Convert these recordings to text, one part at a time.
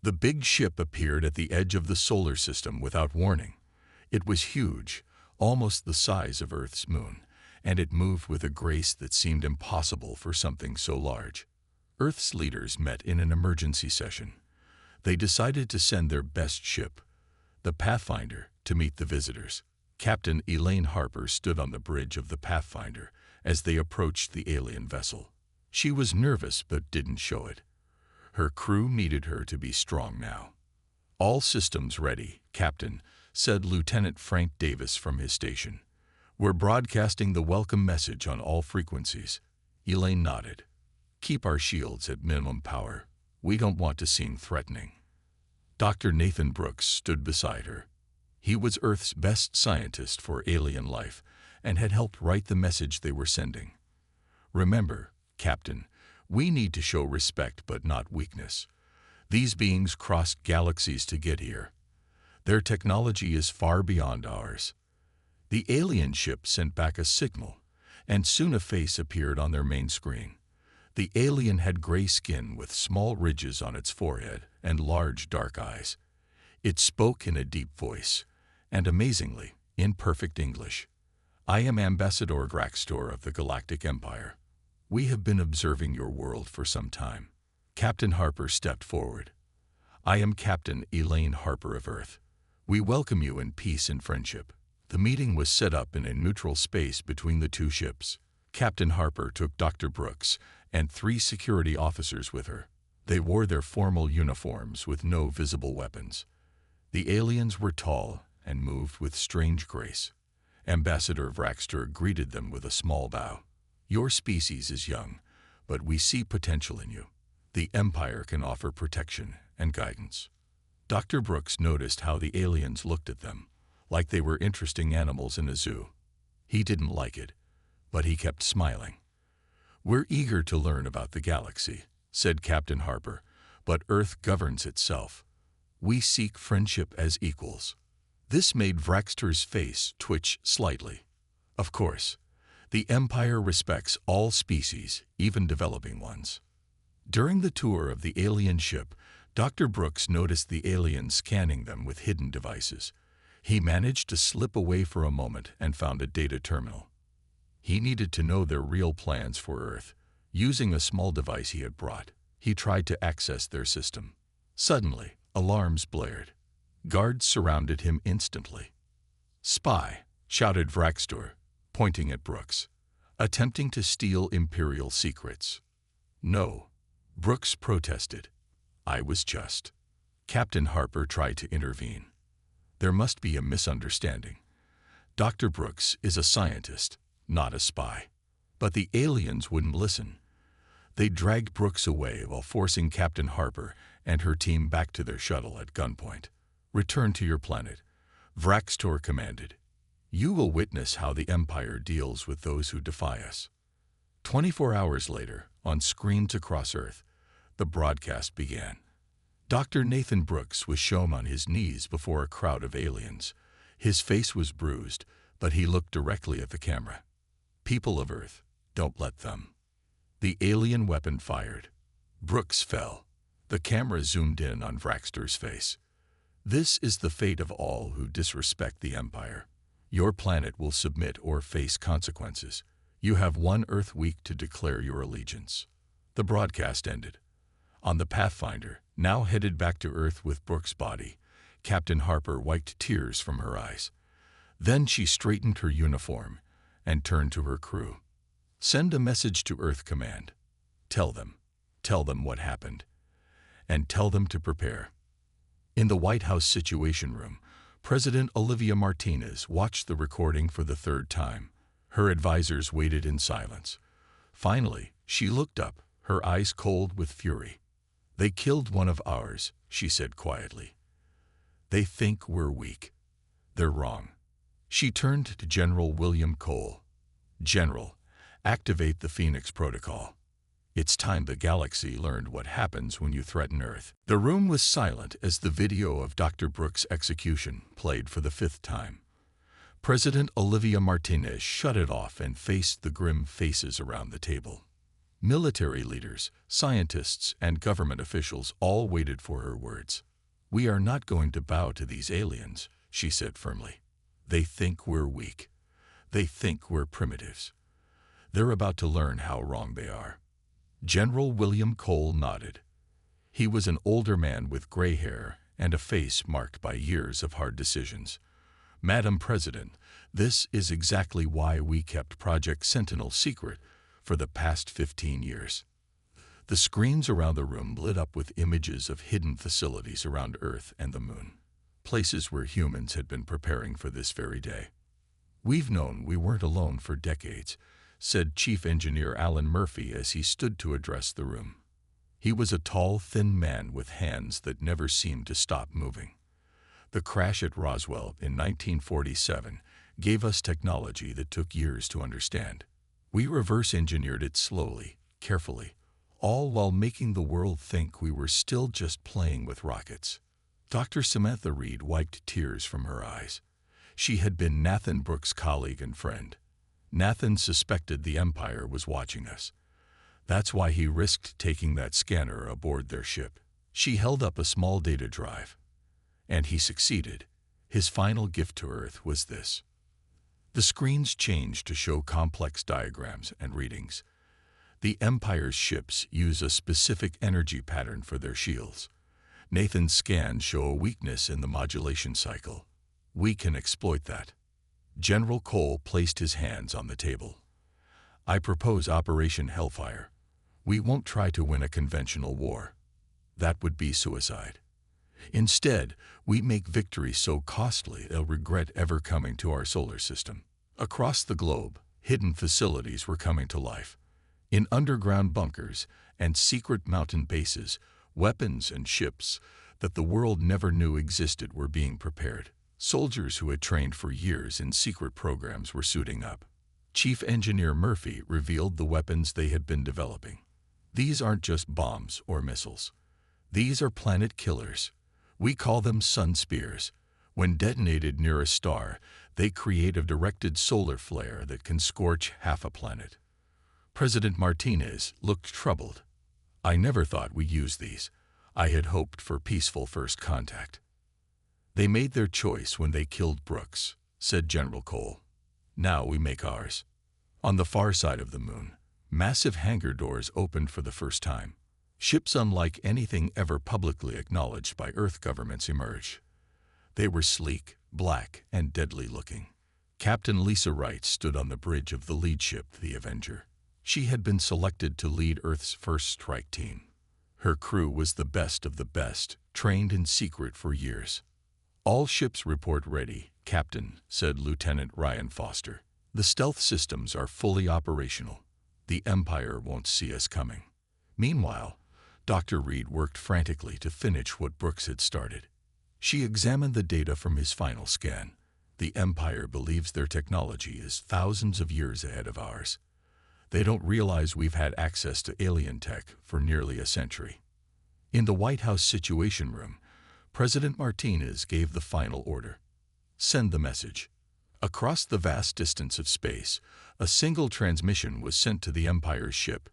The big ship appeared at the edge of the solar system without warning. It was huge, almost the size of Earth's moon, and it moved with a grace that seemed impossible for something so large. Earth's leaders met in an emergency session. They decided to send their best ship, the Pathfinder, to meet the visitors. Captain Elaine Harper stood on the bridge of the Pathfinder as they approached the alien vessel. She was nervous but didn't show it. Her crew needed her to be strong now. "All systems ready, Captain," said Lieutenant Frank Davis from his station. "We're broadcasting the welcome message on all frequencies." Elaine nodded. "Keep our shields at minimum power. We don't want to seem threatening." Dr. Nathan Brooks stood beside her. He was Earth's best scientist for alien life and had helped write the message they were sending. "Remember, Captain, we need to show respect but not weakness. These beings crossed galaxies to get here. Their technology is far beyond ours." The alien ship sent back a signal, and soon a face appeared on their main screen. The alien had gray skin with small ridges on its forehead and large dark eyes. It spoke in a deep voice, and amazingly, in perfect English. "I am Ambassador Graxtor of the Galactic Empire. We have been observing your world for some time." Captain Harper stepped forward. "I am Captain Elaine Harper of Earth. We welcome you in peace and friendship." The meeting was set up in a neutral space between the two ships. Captain Harper took Dr. Brooks and 3 security officers with her. They wore their formal uniforms with no visible weapons. The aliens were tall and moved with strange grace. Ambassador Vraxter greeted them with a small bow. "Your species is young, but we see potential in you. The Empire can offer protection and guidance." Dr. Brooks noticed how the aliens looked at them, like they were interesting animals in a zoo. He didn't like it, but he kept smiling. "We're eager to learn about the galaxy," said Captain Harper, "but Earth governs itself. We seek friendship as equals." This made Vraxter's face twitch slightly. Of course, the Empire respects all species, even developing ones. During the tour of the alien ship, Dr. Brooks noticed the aliens scanning them with hidden devices. He managed to slip away for a moment and found a data terminal. He needed to know their real plans for Earth. Using a small device he had brought, he tried to access their system. Suddenly, alarms blared. Guards surrounded him instantly. "Spy!" shouted Vraxtor, pointing at Brooks. "Attempting to steal Imperial secrets." "No," Brooks protested. "I was just." Captain Harper tried to intervene. "There must be a misunderstanding. Dr. Brooks is a scientist, not a spy." But the aliens wouldn't listen. They dragged Brooks away while forcing Captain Harper and her team back to their shuttle at gunpoint. "Return to your planet," Vraxtor commanded. "You will witness how the Empire deals with those who defy us." 24 hours later, on screens across Earth, the broadcast began. Dr. Nathan Brooks was shown on his knees before a crowd of aliens. His face was bruised, but he looked directly at the camera. "People of Earth, don't let them." The alien weapon fired. Brooks fell. The camera zoomed in on Vraxter's face. "This is the fate of all who disrespect the Empire. Your planet will submit or face consequences. You have 1 Earth week to declare your allegiance." The broadcast ended. On the Pathfinder, now headed back to Earth with Brooks' body, Captain Harper wiped tears from her eyes. Then she straightened her uniform and turned to her crew. "Send a message to Earth Command. Tell them what happened, and tell them to prepare." In the White House Situation Room, President Olivia Martinez watched the recording for the 3rd time. Her advisors waited in silence. Finally, she looked up, her eyes cold with fury. "They killed one of ours," she said quietly. "They think we're weak. They're wrong." She turned to General William Cole. "General, activate the Phoenix Protocol. It's time the galaxy learned what happens when you threaten Earth." The room was silent as the video of Dr. Brooks' execution played for the 5th time. President Olivia Martinez shut it off and faced the grim faces around the table. Military leaders, scientists, and government officials all waited for her words. "We are not going to bow to these aliens," she said firmly. "They think we're weak. They think we're primitives. They're about to learn how wrong they are." General William Cole nodded. He was an older man with gray hair and a face marked by years of hard decisions. "Madam President, this is exactly why we kept Project Sentinel secret for the past 15 years. The screens around the room lit up with images of hidden facilities around Earth and the Moon, places where humans had been preparing for this very day. We've known we weren't alone for decades," said Chief Engineer Alan Murphy as he stood to address the room. He was a tall, thin man with hands that never seemed to stop moving. "The crash at Roswell in 1947 gave us technology that took years to understand. We reverse-engineered it slowly, carefully, all while making the world think we were still just playing with rockets." Dr. Samantha Reed wiped tears from her eyes. She had been Nathan Brooks' colleague and friend. Nathan suspected the Empire was watching us. That's why he risked taking that scanner aboard their ship. She held up a small data drive. And he succeeded. His final gift to Earth was this. The screens changed to show complex diagrams and readings. The Empire's ships use a specific energy pattern for their shields. Nathan's scans show a weakness in the modulation cycle. We can exploit that. General Cole placed his hands on the table. "I propose Operation Hellfire. We won't try to win a conventional war. That would be suicide. Instead, we make victory so costly they'll regret ever coming to our solar system." Across the globe, hidden facilities were coming to life. In underground bunkers and secret mountain bases, weapons and ships that the world never knew existed were being prepared. Soldiers who had trained for years in secret programs were suiting up. Chief Engineer Murphy revealed the weapons they had been developing. "These aren't just bombs or missiles. These are planet killers. We call them sun spears. When detonated near a star, they create a directed solar flare that can scorch half a planet." President Martinez looked troubled. "I never thought we'd use these. I had hoped for peaceful first contact." "They made their choice when they killed Brooks," said General Cole. "Now we make ours." On the far side of the Moon, massive hangar doors opened for the first time. Ships unlike anything ever publicly acknowledged by Earth governments emerged. They were sleek, black, and deadly looking. Captain Lisa Wright stood on the bridge of the lead ship, the Avenger. She had been selected to lead Earth's first strike team. Her crew was the best of the best, trained in secret for years. "All ships report ready, Captain," said Lieutenant Ryan Foster. "The stealth systems are fully operational. The Empire won't see us coming." Meanwhile, Dr. Reed worked frantically to finish what Brooks had started. She examined the data from his final scan. The Empire believes their technology is thousands of years ahead of ours. They don't realize we've had access to alien tech for nearly a century. In the White House Situation Room, President Martinez gave the final order. "Send the message." Across the vast distance of space, a single transmission was sent to the Empire's ship.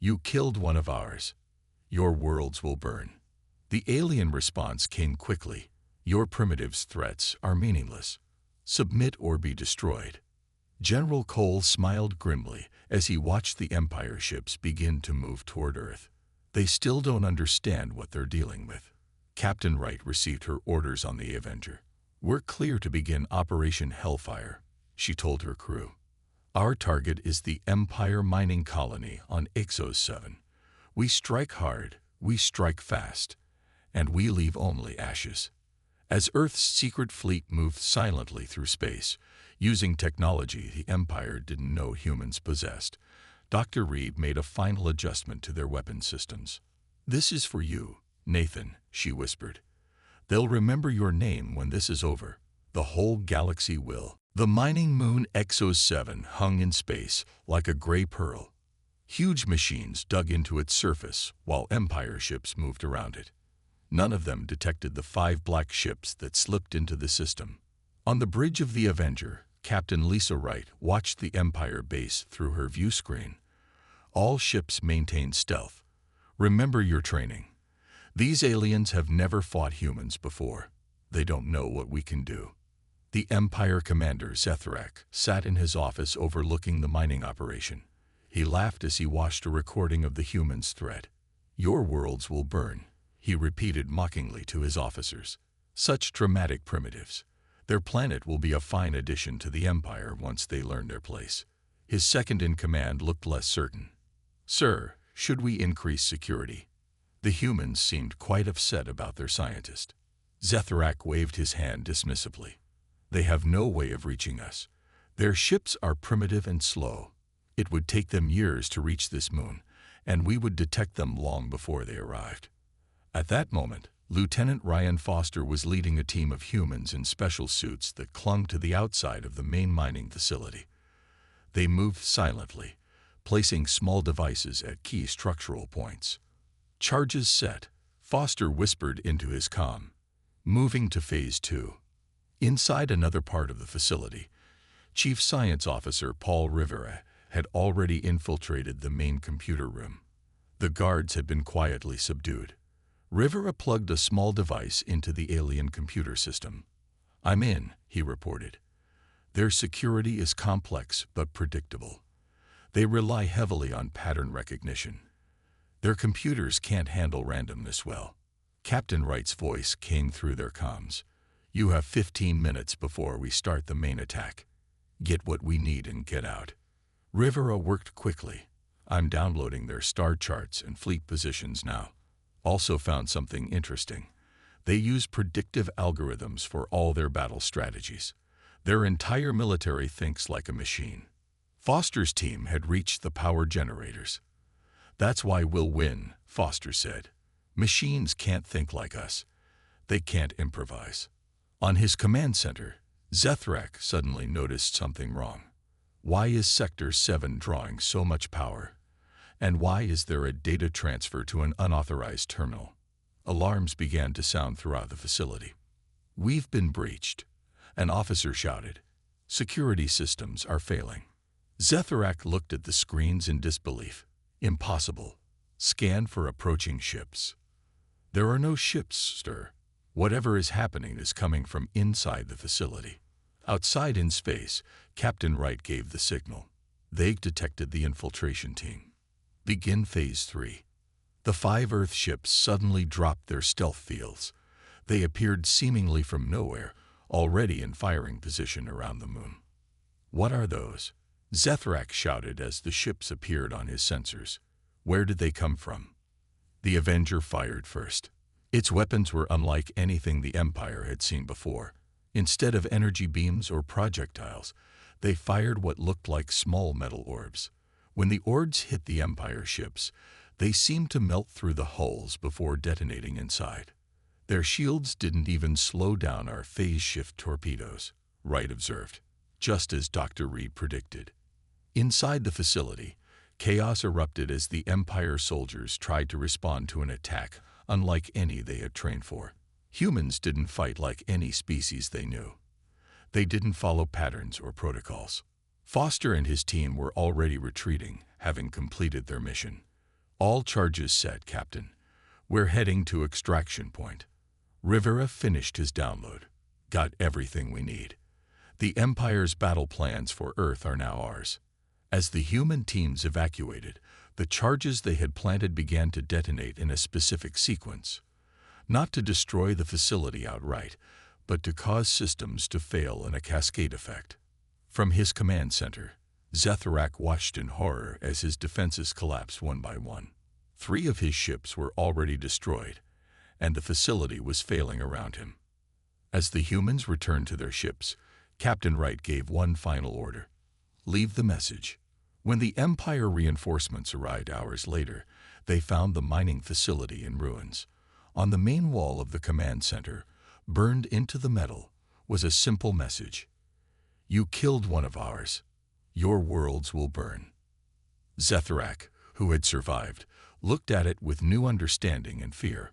"You killed one of ours. Your worlds will burn." The alien response came quickly. "Your primitives' threats are meaningless. Submit or be destroyed." General Cole smiled grimly as he watched the Empire ships begin to move toward Earth. They still don't understand what they're dealing with. Captain Wright received her orders on the Avenger. "We're clear to begin Operation Hellfire," she told her crew. "Our target is the Empire mining colony on Exos 7. We strike hard, we strike fast, and we leave only ashes." As Earth's secret fleet moved silently through space, using technology the Empire didn't know humans possessed, Dr. Reed made a final adjustment to their weapon systems. "This is for you, Nathan," she whispered. "They'll remember your name when this is over. The whole galaxy will." The mining moon Exos 7 hung in space like a gray pearl. Huge machines dug into its surface while Empire ships moved around it. None of them detected the 5 black ships that slipped into the system. On the bridge of the Avenger, Captain Lisa Wright watched the Empire base through her view screen. All ships maintain stealth. Remember your training. These aliens have never fought humans before. They don't know what we can do." The Empire commander, Zethrak, sat in his office overlooking the mining operation. He laughed as he watched a recording of the humans' threat. "Your worlds will burn," he repeated mockingly to his officers. "Such dramatic primitives. Their planet will be a fine addition to the Empire once they learn their place." His second-in-command looked less certain. "Sir, should we increase security?" The humans seemed quite upset about their scientist. Zethrak waved his hand dismissively. "They have no way of reaching us. Their ships are primitive and slow. It would take them years to reach this moon, and we would detect them long before they arrived." At that moment, Lieutenant Ryan Foster was leading a team of humans in special suits that clung to the outside of the main mining facility. They moved silently, placing small devices at key structural points. "Charges set," Foster whispered into his comm. "Moving to Phase 2. Inside another part of the facility, Chief Science Officer Paul Rivera had already infiltrated the main computer room. The guards had been quietly subdued. Rivera plugged a small device into the alien computer system. "I'm in," he reported. "Their security is complex but predictable. They rely heavily on pattern recognition. Their computers can't handle randomness well." Captain Wright's voice came through their comms. "You have 15 minutes before we start the main attack. Get what we need and get out." Rivera worked quickly. "I'm downloading their star charts and fleet positions now. Also found something interesting. They use predictive algorithms for all their battle strategies. Their entire military thinks like a machine." Foster's team had reached the power generators. "That's why we'll win," Foster said. "Machines can't think like us. They can't improvise." On his command center, Zethrak suddenly noticed something wrong. "Why is Sector 7 drawing so much power? And why is there a data transfer to an unauthorized terminal?" Alarms began to sound throughout the facility. "We've been breached," an officer shouted. "Security systems are failing." Zethrak looked at the screens in disbelief. "Impossible. Scan for approaching ships." "There are no ships, sir. Whatever is happening is coming from inside the facility." Outside in space, Captain Wright gave the signal. They detected the infiltration team. "Begin Phase 3. The 5 Earth ships suddenly dropped their stealth fields. They appeared seemingly from nowhere, already in firing position around the moon. "What are those?" Zethrak shouted as the ships appeared on his sensors. "Where did they come from?" The Avenger fired first. Its weapons were unlike anything the Empire had seen before. Instead of energy beams or projectiles, they fired what looked like small metal orbs. When the orbs hit the Empire ships, they seemed to melt through the hulls before detonating inside. "Their shields didn't even slow down our phase shift torpedoes," Wright observed, just as Dr. Reed predicted. Inside the facility, chaos erupted as the Empire soldiers tried to respond to an attack unlike any they had trained for. Humans didn't fight like any species they knew. They didn't follow patterns or protocols. Foster and his team were already retreating, having completed their mission. "All charges set, Captain. We're heading to extraction point." Rivera finished his download. "Got everything we need. The Empire's battle plans for Earth are now ours." As the human teams evacuated, the charges they had planted began to detonate in a specific sequence. Not to destroy the facility outright, but to cause systems to fail in a cascade effect. From his command center, Zethrak watched in horror as his defenses collapsed one by one. 3 of his ships were already destroyed, and the facility was failing around him. As the humans returned to their ships, Captain Wright gave one final order: "Leave the message." When the Empire reinforcements arrived hours later, they found the mining facility in ruins. On the main wall of the command center, burned into the metal, was a simple message: "You killed one of ours. Your worlds will burn." Zethrak, who had survived, looked at it with new understanding and fear.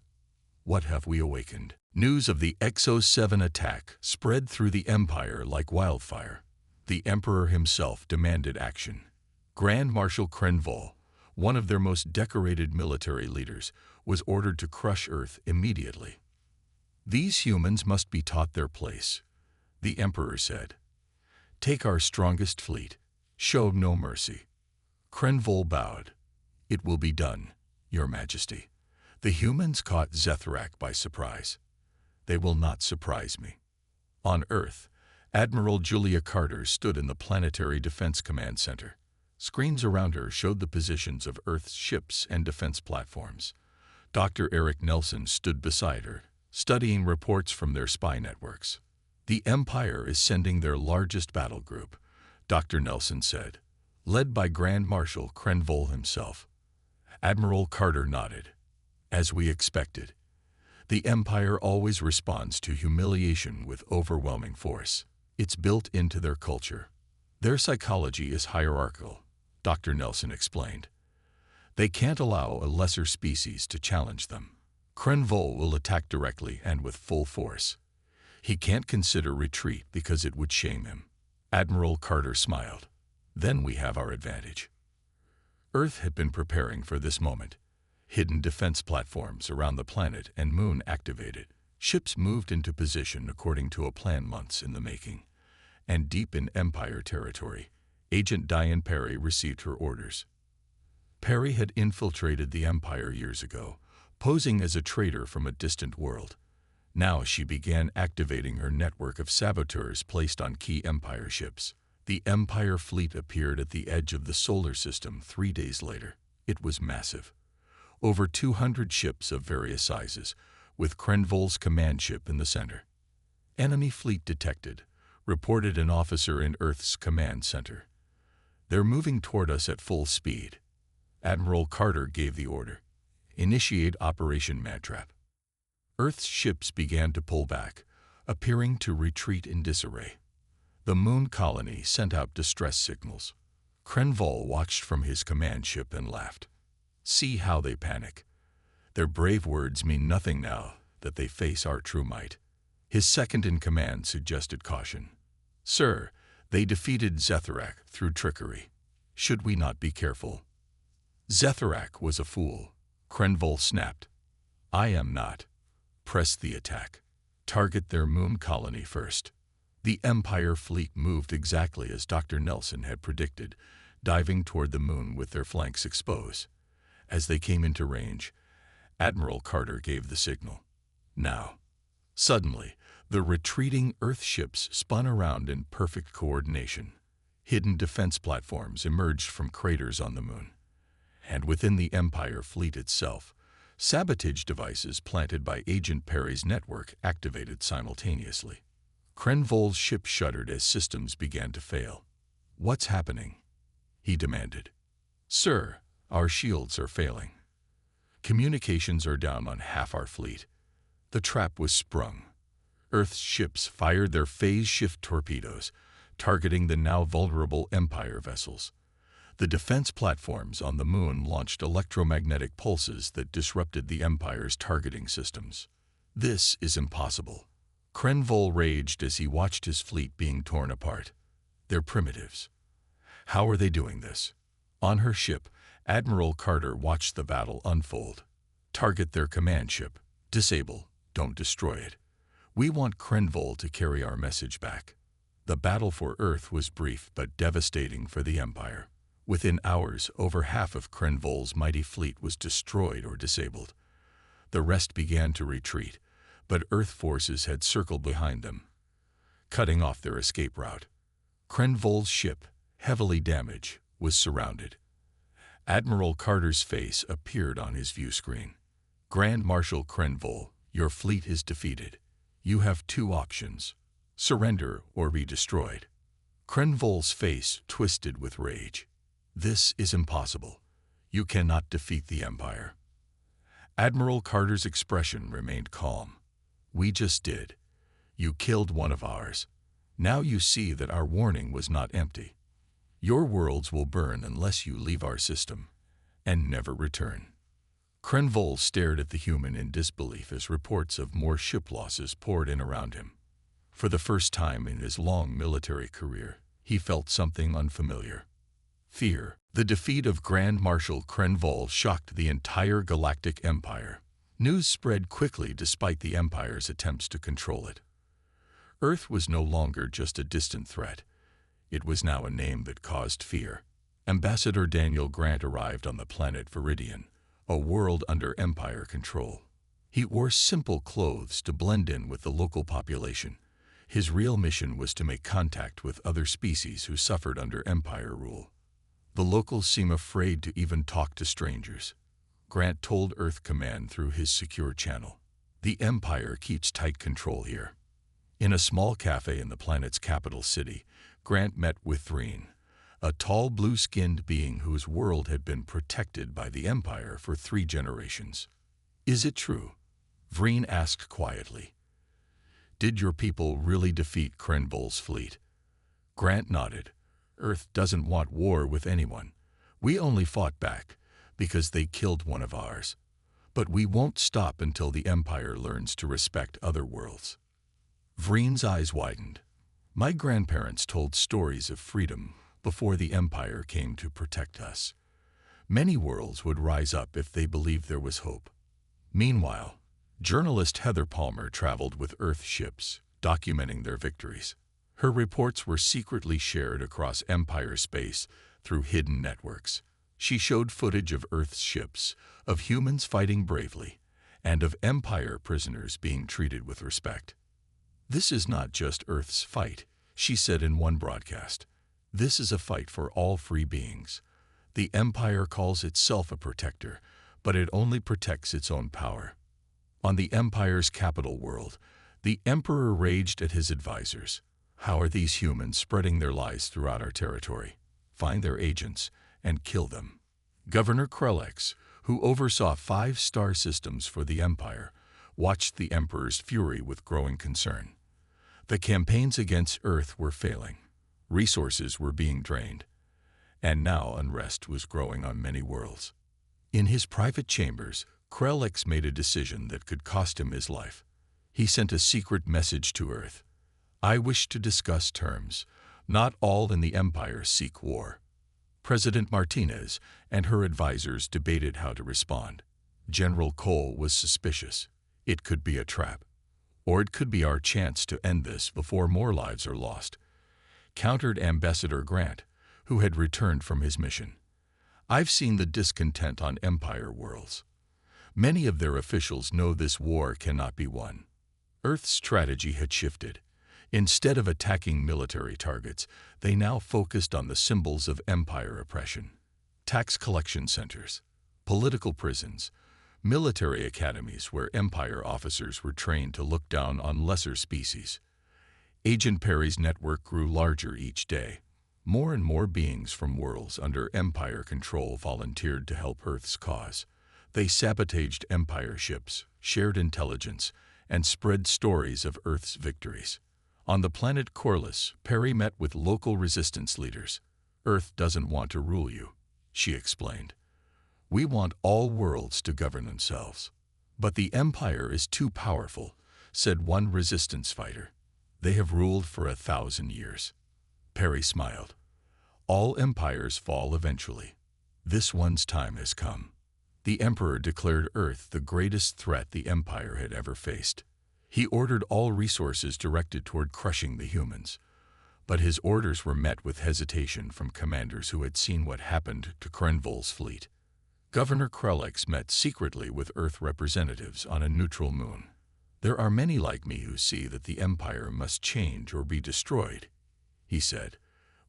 What have we awakened? News of the Exo-7 attack spread through the Empire like wildfire. The Emperor himself demanded action. Grand Marshal Krenvol, one of their most decorated military leaders, was ordered to crush Earth immediately. "These humans must be taught their place," the Emperor said. "Take our strongest fleet. Show no mercy." Krenvol bowed. "It will be done, Your Majesty." The humans caught Zethrak by surprise. "They will not surprise me." On Earth, Admiral Julia Carter stood in the Planetary Defense Command Center. Screens around her showed the positions of Earth's ships and defense platforms. Dr. Eric Nelson stood beside her, studying reports from their spy networks. "The Empire is sending their largest battle group," Dr. Nelson said, "led by Grand Marshal Krenvol himself." Admiral Carter nodded. "As we expected. The Empire always responds to humiliation with overwhelming force. It's built into their culture. Their psychology is hierarchical," Dr. Nelson explained. "They can't allow a lesser species to challenge them. Krenvol will attack directly and with full force. He can't consider retreat because it would shame him." Admiral Carter smiled. "Then we have our advantage." Earth had been preparing for this moment. Hidden defense platforms around the planet and moon activated. Ships moved into position according to a plan months in the making. And deep in Empire territory, Agent Diane Perry received her orders. Perry had infiltrated the Empire years ago, posing as a traitor from a distant world. Now she began activating her network of saboteurs placed on key Empire ships. The Empire fleet appeared at the edge of the solar system 3 days later. It was massive. Over 200 ships of various sizes, with Krenvol's command ship in the center. "Enemy fleet detected," reported an officer in Earth's command center. "They're moving toward us at full speed." Admiral Carter gave the order. "Initiate Operation Mantrap." Earth's ships began to pull back, appearing to retreat in disarray. The moon colony sent out distress signals. Krenvol watched from his command ship and laughed. "See how they panic. Their brave words mean nothing now that they face our true might." His second-in-command suggested caution. "Sir, they defeated Zethrak through trickery. Should we not be careful?" "Zethrak was a fool," Krenvol snapped. "I am not. Press the attack. Target their moon colony first." The Empire fleet moved exactly as Dr. Nelson had predicted, diving toward the moon with their flanks exposed. As they came into range, Admiral Carter gave the signal. "Now." Suddenly, the retreating Earth ships spun around in perfect coordination. Hidden defense platforms emerged from craters on the moon. And within the Empire fleet itself, sabotage devices planted by Agent Perry's network activated simultaneously. Krenvol's ship shuddered as systems began to fail. "What's happening?" he demanded. "Sir, our shields are failing. Communications are down on half our fleet." The trap was sprung. Earth's ships fired their phase-shift torpedoes, targeting the now vulnerable Empire vessels. The defense platforms on the moon launched electromagnetic pulses that disrupted the Empire's targeting systems. "This is impossible." Krenvol raged as he watched his fleet being torn apart. "They're primitives. How are they doing this?" On her ship, Admiral Carter watched the battle unfold. "Target their command ship. Disable. Don't destroy it. We want Krenvol to carry our message back." The battle for Earth was brief but devastating for the Empire. Within hours, over half of Krenvol's mighty fleet was destroyed or disabled. The rest began to retreat, but Earth forces had circled behind them, cutting off their escape route. Krenvol's ship, heavily damaged, was surrounded. Admiral Carter's face appeared on his view screen. "Grand Marshal Krenvol, your fleet is defeated. You have 2 options: surrender or be destroyed." Krenvol's face twisted with rage. "This is impossible. You cannot defeat the Empire." Admiral Carter's expression remained calm. "We just did. You killed one of ours. Now you see that our warning was not empty. Your worlds will burn unless you leave our system and never return." Krenvol stared at the human in disbelief as reports of more ship losses poured in around him. For the first time in his long military career, he felt something unfamiliar. Fear. The defeat of Grand Marshal Krenvol shocked the entire Galactic Empire. News spread quickly despite the Empire's attempts to control it. Earth was no longer just a distant threat. It was now a name that caused fear. Ambassador Daniel Grant arrived on the planet Viridian, a world under Empire control. He wore simple clothes to blend in with the local population. His real mission was to make contact with other species who suffered under Empire rule. The locals seem afraid to even talk to strangers. Grant told Earth Command through his secure channel. The Empire keeps tight control here. In a small cafe in the planet's capital city, Grant met with Vreen, a tall blue-skinned being whose world had been protected by the Empire for 3 generations. "Is it true?" Vreen asked quietly. "Did your people really defeat Krenvol's fleet?" Grant nodded. "Earth doesn't want war with anyone. We only fought back because they killed one of ours. But we won't stop until the Empire learns to respect other worlds." Vreen's eyes widened. "My grandparents told stories of freedom before the Empire came to protect us. Many worlds would rise up if they believed there was hope." Meanwhile, journalist Heather Palmer traveled with Earth ships, documenting their victories. Her reports were secretly shared across Empire space through hidden networks. She showed footage of Earth's ships, of humans fighting bravely, and of Empire prisoners being treated with respect. "This is not just Earth's fight," she said in one broadcast. "This is a fight for all free beings. The Empire calls itself a protector, but it only protects its own power." On the Empire's capital world, the Emperor raged at his advisors. "How are these humans spreading their lies throughout our territory? Find their agents and kill them." Governor Krellex, who oversaw 5 star systems for the Empire, watched the Emperor's fury with growing concern. The campaigns against Earth were failing. Resources were being drained. And now unrest was growing on many worlds. In his private chambers, Krellex made a decision that could cost him his life. He sent a secret message to Earth. "I wish to discuss terms. Not all in the Empire seek war." President Martinez and her advisors debated how to respond. General Cole was suspicious. It could be a trap. Or it could be our chance to end this before more lives are lost. Countered Ambassador Grant, who had returned from his mission. "I've seen the discontent on Empire worlds. Many of their officials know this war cannot be won." Earth's strategy had shifted. Instead of attacking military targets, they now focused on the symbols of Empire oppression. Tax collection centers, political prisons, military academies where Empire officers were trained to look down on lesser species. Agent Perry's network grew larger each day. More and more beings from worlds under Empire control volunteered to help Earth's cause. They sabotaged Empire ships, shared intelligence, and spread stories of Earth's victories. On the planet Corliss, Perry met with local resistance leaders. "Earth doesn't want to rule you," she explained. "We want all worlds to govern themselves." "But the Empire is too powerful," said one resistance fighter. "They have ruled for 1,000 years." Perry smiled. "All empires fall eventually. This one's time has come." The Emperor declared Earth the greatest threat the Empire had ever faced. He ordered all resources directed toward crushing the humans. But his orders were met with hesitation from commanders who had seen what happened to Krenvol's fleet. Governor Krellex met secretly with Earth representatives on a neutral moon. "There are many like me who see that the Empire must change or be destroyed," he said.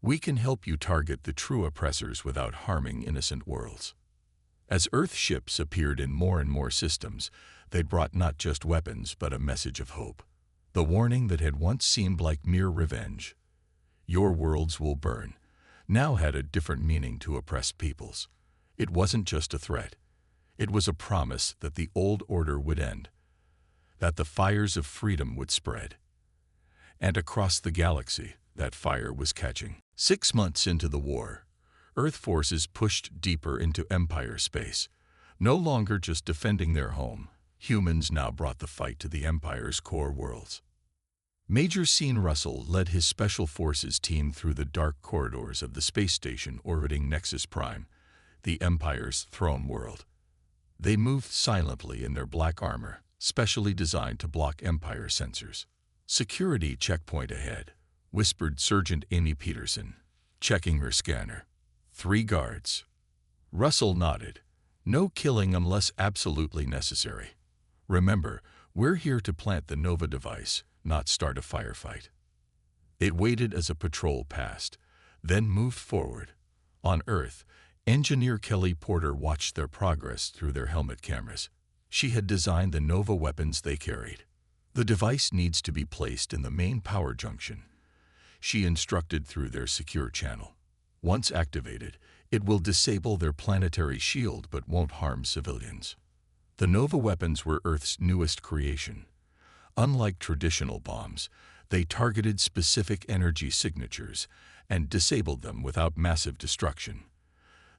"We can help you target the true oppressors without harming innocent worlds." As Earth ships appeared in more and more systems, they brought not just weapons but a message of hope. The warning that had once seemed like mere revenge, "Your worlds will burn," now had a different meaning to oppressed peoples. It wasn't just a threat. It was a promise that the old order would end, that the fires of freedom would spread. And across the galaxy, that fire was catching. 6 months into the war, Earth forces pushed deeper into Empire space. No longer just defending their home, humans now brought the fight to the Empire's core worlds. Major Sean Russell led his Special Forces team through the dark corridors of the space station orbiting Nexus Prime, the Empire's throne world. They moved silently in their black armor, specially designed to block Empire sensors. "Security checkpoint ahead," whispered Sergeant Amy Peterson, checking her scanner. "3 guards." Russell nodded. "No killing unless absolutely necessary. Remember, we're here to plant the Nova device, not start a firefight." It waited as a patrol passed, then moved forward. On Earth, Engineer Kelly Porter watched their progress through their helmet cameras. She had designed the Nova weapons they carried. "The device needs to be placed in the main power junction," she instructed through their secure channel. "Once activated, it will disable their planetary shield but won't harm civilians." The Nova weapons were Earth's newest creation. Unlike traditional bombs, they targeted specific energy signatures and disabled them without massive destruction.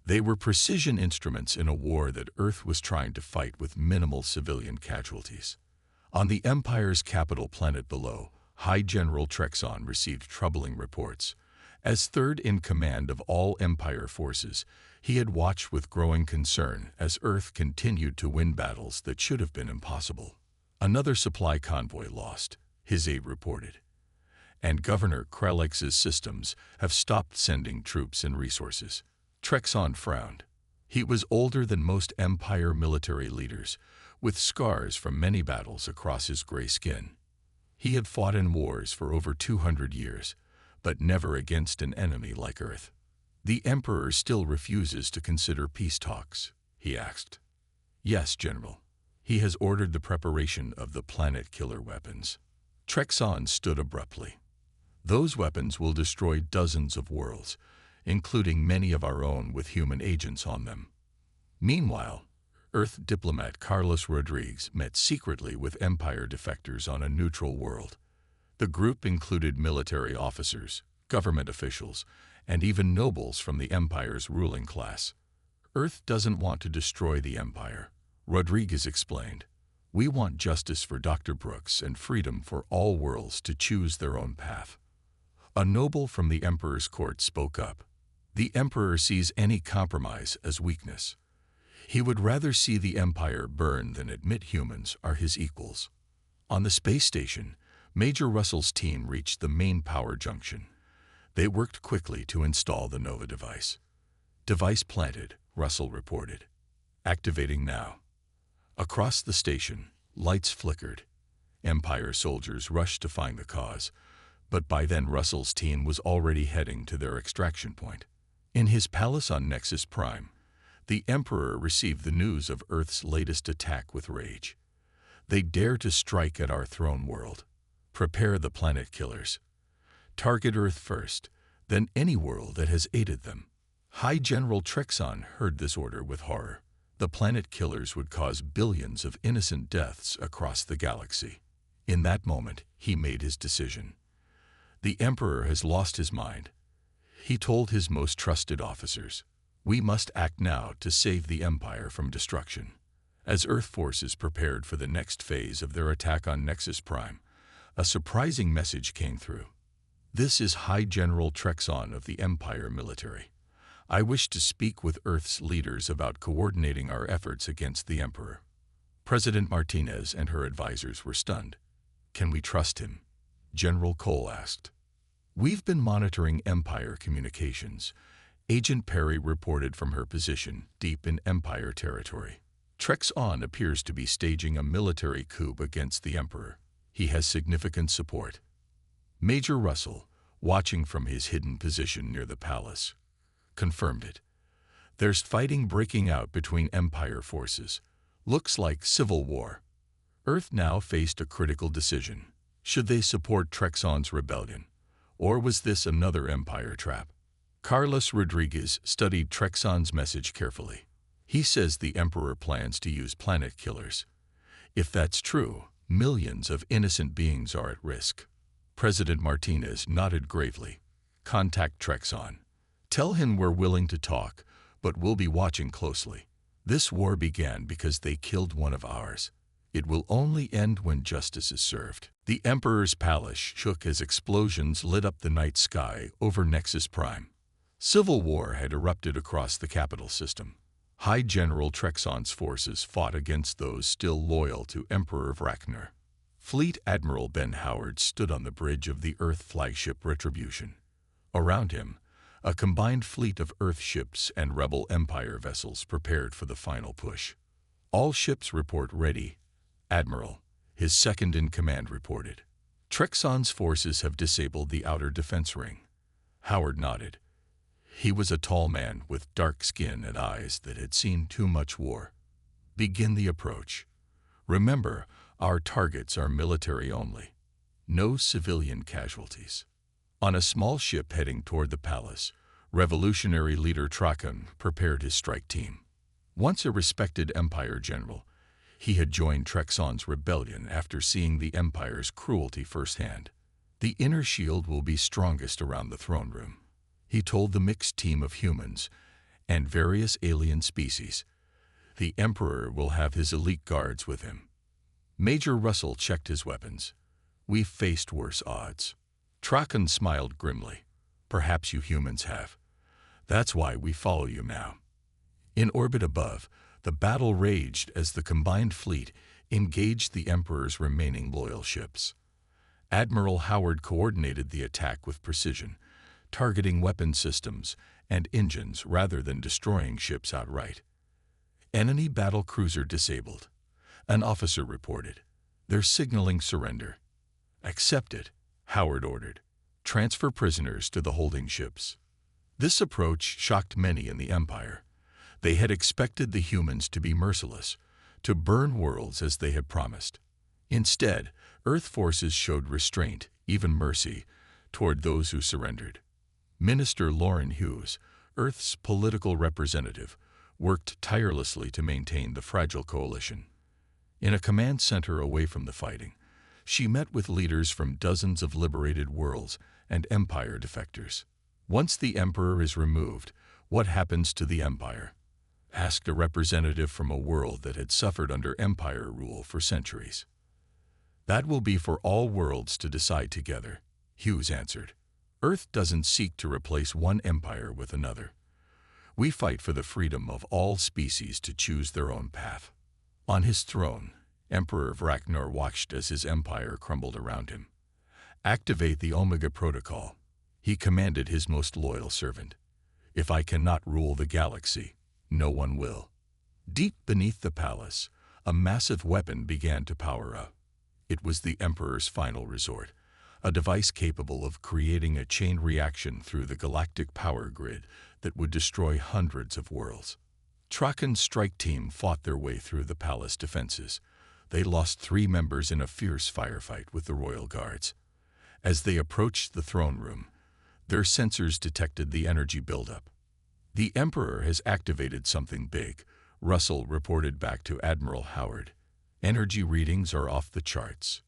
They were precision instruments in a war that Earth was trying to fight with minimal civilian casualties. On the Empire's capital planet below, High General Trexon received troubling reports. As third in command of all Empire forces, he had watched with growing concern as Earth continued to win battles that should have been impossible. "Another supply convoy lost," his aide reported. "And Governor Kralex's systems have stopped sending troops and resources." Trexon frowned. He was older than most Empire military leaders, with scars from many battles across his gray skin. He had fought in wars for over 200 years, but never against an enemy like Earth. "The Emperor still refuses to consider peace talks?" he asked. "Yes, General. He has ordered the preparation of the planet-killer weapons." Trexon stood abruptly. "Those weapons will destroy dozens of worlds, including many of our own with human agents on them." Meanwhile, Earth diplomat Carlos Rodriguez met secretly with Empire defectors on a neutral world. The group included military officers, government officials, and even nobles from the Empire's ruling class. "Earth doesn't want to destroy the Empire," Rodriguez explained. "We want justice for Dr. Brooks and freedom for all worlds to choose their own path." A noble from the Emperor's court spoke up. "The Emperor sees any compromise as weakness. He would rather see the Empire burn than admit humans are his equals." On the space station, Major Russell's team reached the main power junction. They worked quickly to install the Nova device. "Device planted," Russell reported. "Activating now." Across the station, lights flickered. Empire soldiers rushed to find the cause, but by then Russell's team was already heading to their extraction point. In his palace on Nexus Prime, the Emperor received the news of Earth's latest attack with rage. "They dare to strike at our throne world. Prepare the planet killers. Target Earth first, then any world that has aided them." High General Trexon heard this order with horror. The planet killers would cause billions of innocent deaths across the galaxy. In that moment, he made his decision. "The Emperor has lost his mind," he told his most trusted officers. "We must act now to save the Empire from destruction." As Earth forces prepared for the next phase of their attack on Nexus Prime, a surprising message came through. "This is High General Trexon of the Empire military. I wish to speak with Earth's leaders about coordinating our efforts against the Emperor." President Martinez and her advisors were stunned. "Can we trust him?" General Cole asked. "We've been monitoring Empire communications," Agent Perry reported from her position deep in Empire territory. "Trexon appears to be staging a military coup against the Emperor. He has significant support." Major Russell, watching from his hidden position near the palace, confirmed it. "There's fighting breaking out between Empire forces. Looks like civil war." Earth now faced a critical decision. Should they support Trexon's rebellion? Or was this another Empire trap? Carlos Rodriguez studied Trexon's message carefully. "He says the Emperor plans to use planet killers. If that's true, millions of innocent beings are at risk." President Martinez nodded gravely. "Contact Trexon. Tell him we're willing to talk, but we'll be watching closely. This war began because they killed one of ours. It will only end when justice is served." The Emperor's palace shook as explosions lit up the night sky over Nexus Prime. Civil war had erupted across the capital system. High General Trexon's forces fought against those still loyal to Emperor Vrakner. Fleet Admiral Ben Howard stood on the bridge of the Earth flagship Retribution. Around him, a combined fleet of Earth ships and Rebel Empire vessels prepared for the final push. All ships report ready, Admiral, his second-in-command reported. Trexon's forces have disabled the outer defense ring. Howard nodded. He was a tall man with dark skin and eyes that had seen too much war. Begin the approach. Remember, our targets are military only. No civilian casualties. On a small ship heading toward the palace, revolutionary leader Trakan prepared his strike team. Once a respected Empire general, he had joined Trexon's rebellion after seeing the Empire's cruelty firsthand. The inner shield will be strongest around the throne room, he told the mixed team of humans and various alien species. The Emperor will have his elite guards with him. Major Russell checked his weapons. We've faced worse odds. Trakan smiled grimly. Perhaps you humans have. That's why we follow you now. In orbit above, the battle raged as the combined fleet engaged the Emperor's remaining loyal ships. Admiral Howard coordinated the attack with precision, targeting weapon systems and engines rather than destroying ships outright. Enemy battle cruiser disabled. An officer reported. They're signaling surrender. Accept it, Howard ordered. Transfer prisoners to the holding ships. This approach shocked many in the Empire. They had expected the humans to be merciless, to burn worlds as they had promised. Instead, Earth forces showed restraint, even mercy, toward those who surrendered. Minister Lauren Hughes, Earth's political representative, worked tirelessly to maintain the fragile coalition. In a command center away from the fighting, she met with leaders from dozens of liberated worlds and Empire defectors. Once the Emperor is removed, what happens to the Empire? Asked a representative from a world that had suffered under Empire rule for centuries. That will be for all worlds to decide together, Hughes answered. Earth doesn't seek to replace one empire with another. We fight for the freedom of all species to choose their own path. On his throne, Emperor Vraknar watched as his empire crumbled around him. Activate the Omega Protocol, he commanded his most loyal servant. If I cannot rule the galaxy, no one will. Deep beneath the palace, a massive weapon began to power up. It was the Emperor's final resort, a device capable of creating a chain reaction through the galactic power grid that would destroy hundreds of worlds. Trakan's strike team fought their way through the palace defenses. They lost 3 members in a fierce firefight with the royal guards. As they approached the throne room, their sensors detected the energy buildup. The Emperor has activated something big, Russell reported back to Admiral Howard. Energy readings are off the charts.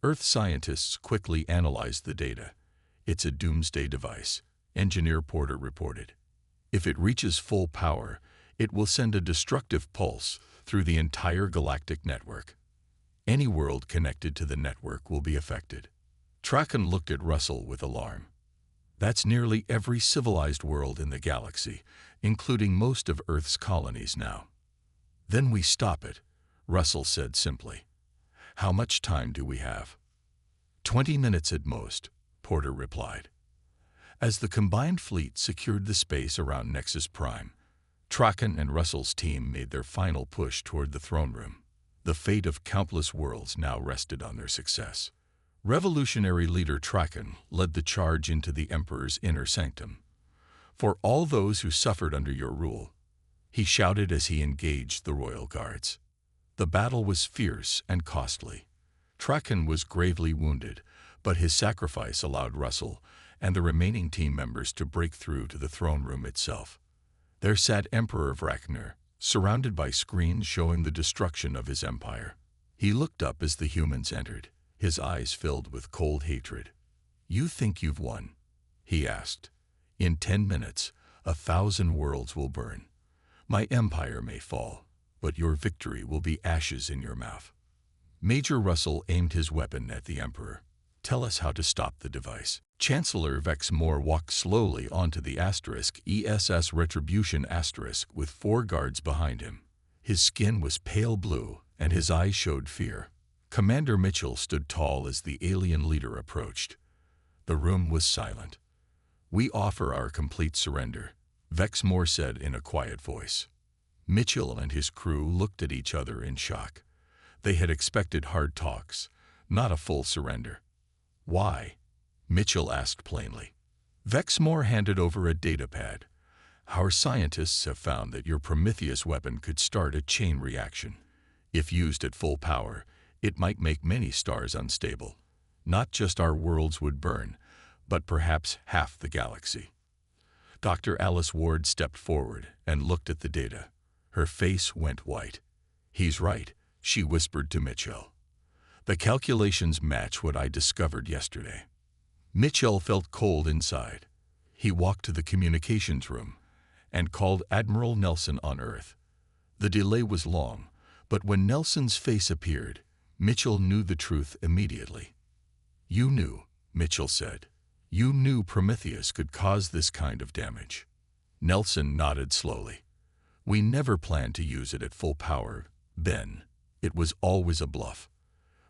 Earth scientists quickly analyzed the data. It's a doomsday device, Engineer Porter reported. If it reaches full power, it will send a destructive pulse through the entire galactic network. Any world connected to the network will be affected. Trakan looked at Russell with alarm. That's nearly every civilized world in the galaxy, including most of Earth's colonies now. Then we stop it, Russell said simply. How much time do we have? 20 minutes at most, Porter replied. As the combined fleet secured the space around Nexus Prime, Trakan and Russell's team made their final push toward the throne room. The fate of countless worlds now rested on their success. Revolutionary leader Trakan led the charge into the Emperor's inner sanctum. For all those who suffered under your rule, he shouted as he engaged the royal guards. The battle was fierce and costly. Trakan was gravely wounded, but his sacrifice allowed Russell and the remaining team members to break through to the throne room itself. There sat Emperor Vraknar, surrounded by screens showing the destruction of his empire. He looked up as the humans entered, his eyes filled with cold hatred. You think you've won? He asked. In 10 minutes, 1,000 worlds will burn. My empire may fall, but your victory will be ashes in your mouth. Major Russell aimed his weapon at the Emperor. "Tell us how to stop the device." Chancellor Vex Moore walked slowly onto the ESS Retribution with 4 guards behind him. His skin was pale blue, and his eyes showed fear. Commander Mitchell stood tall as the alien leader approached. The room was silent. "We offer our complete surrender," Vex Moore said in a quiet voice. Mitchell and his crew looked at each other in shock. They had expected hard talks, not a full surrender. "Why?" Mitchell asked plainly. Vex Moore handed over a datapad. "Our scientists have found that your Prometheus weapon could start a chain reaction. If used at full power, it might make many stars unstable. Not just our worlds would burn, but perhaps half the galaxy." Dr. Alice Ward stepped forward and looked at the data. Her face went white. "He's right," she whispered to Mitchell. "The calculations match what I discovered yesterday." Mitchell felt cold inside. He walked to the communications room and called Admiral Nelson on Earth. The delay was long, but when Nelson's face appeared, Mitchell knew the truth immediately. "You knew," Mitchell said. "You knew Prometheus could cause this kind of damage." Nelson nodded slowly. "We never planned to use it at full power, Ben. It was always a bluff.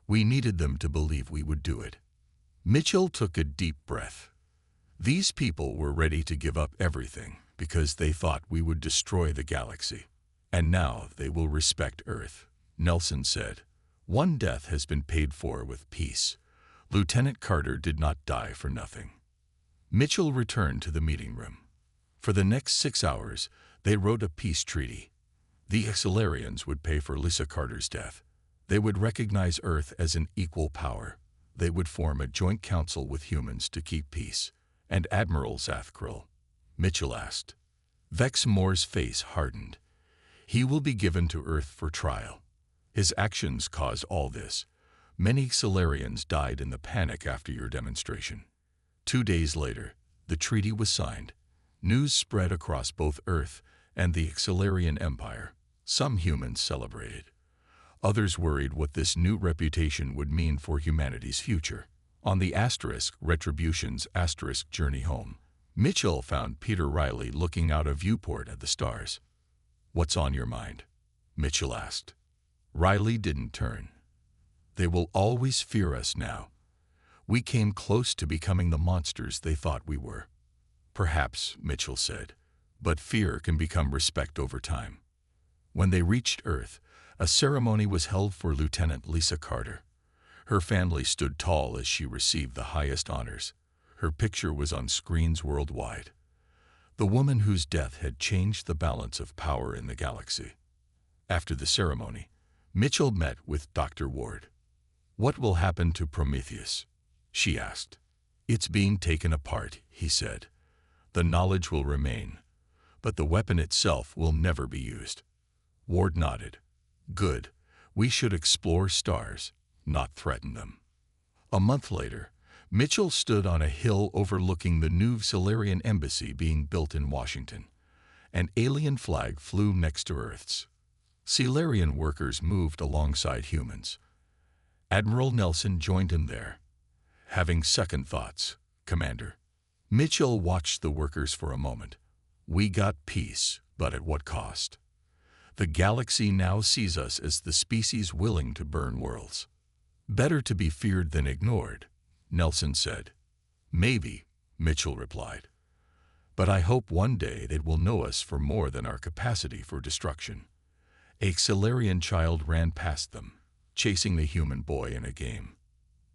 We needed them to believe we would do it." Mitchell took a deep breath. These people were ready to give up everything because they thought we would destroy the galaxy. "And now they will respect Earth," Nelson said. "One death has been paid for with peace. Lieutenant Carter did not die for nothing." Mitchell returned to the meeting room. For the next 6 hours, they wrote a peace treaty. The Excelarians would pay for Lisa Carter's death. They would recognize Earth as an equal power. They would form a joint council with humans to keep peace. "And Admiral Zathkril?" Mitchell asked. Vex Moore's face hardened. "He will be given to Earth for trial. His actions caused all this. Many Excelarians died in the panic after your demonstration." 2 days later, the treaty was signed. News spread across both Earth and the Excelarian Empire. Some humans celebrated. Others worried what this new reputation would mean for humanity's future. On the Retribution's journey home, Mitchell found Peter Riley looking out a viewport at the stars. "What's on your mind?" Mitchell asked. Riley didn't turn. "They will always fear us now. We came close to becoming the monsters they thought we were." "Perhaps," Mitchell said, "but fear can become respect over time." When they reached Earth, a ceremony was held for Lieutenant Lisa Carter. Her family stood tall as she received the highest honors. Her picture was on screens worldwide. The woman whose death had changed the balance of power in the galaxy. After the ceremony, Mitchell met with Dr. Ward. "What will happen to Prometheus?" she asked. "It's being taken apart," he said. "The knowledge will remain, but the weapon itself will never be used." Ward nodded. "Good. We should explore stars, not threaten them." A month later, Mitchell stood on a hill overlooking the new Solarian embassy being built in Washington. An alien flag flew next to Earth's. Solarian workers moved alongside humans. Admiral Nelson joined him there. "Having second thoughts, Commander." Mitchell watched the workers for a moment. "We got peace, but at what cost? The galaxy now sees us as the species willing to burn worlds." "Better to be feared than ignored," Nelson said. "Maybe," Mitchell replied. "But I hope one day they will know us for more than our capacity for destruction." A Solarian child ran past them, chasing the human boy in a game.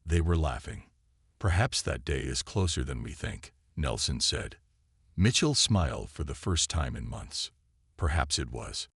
They were laughing. "Perhaps that day is closer than we think," Nelson said. Mitchell smiled for the first time in months. Perhaps it was.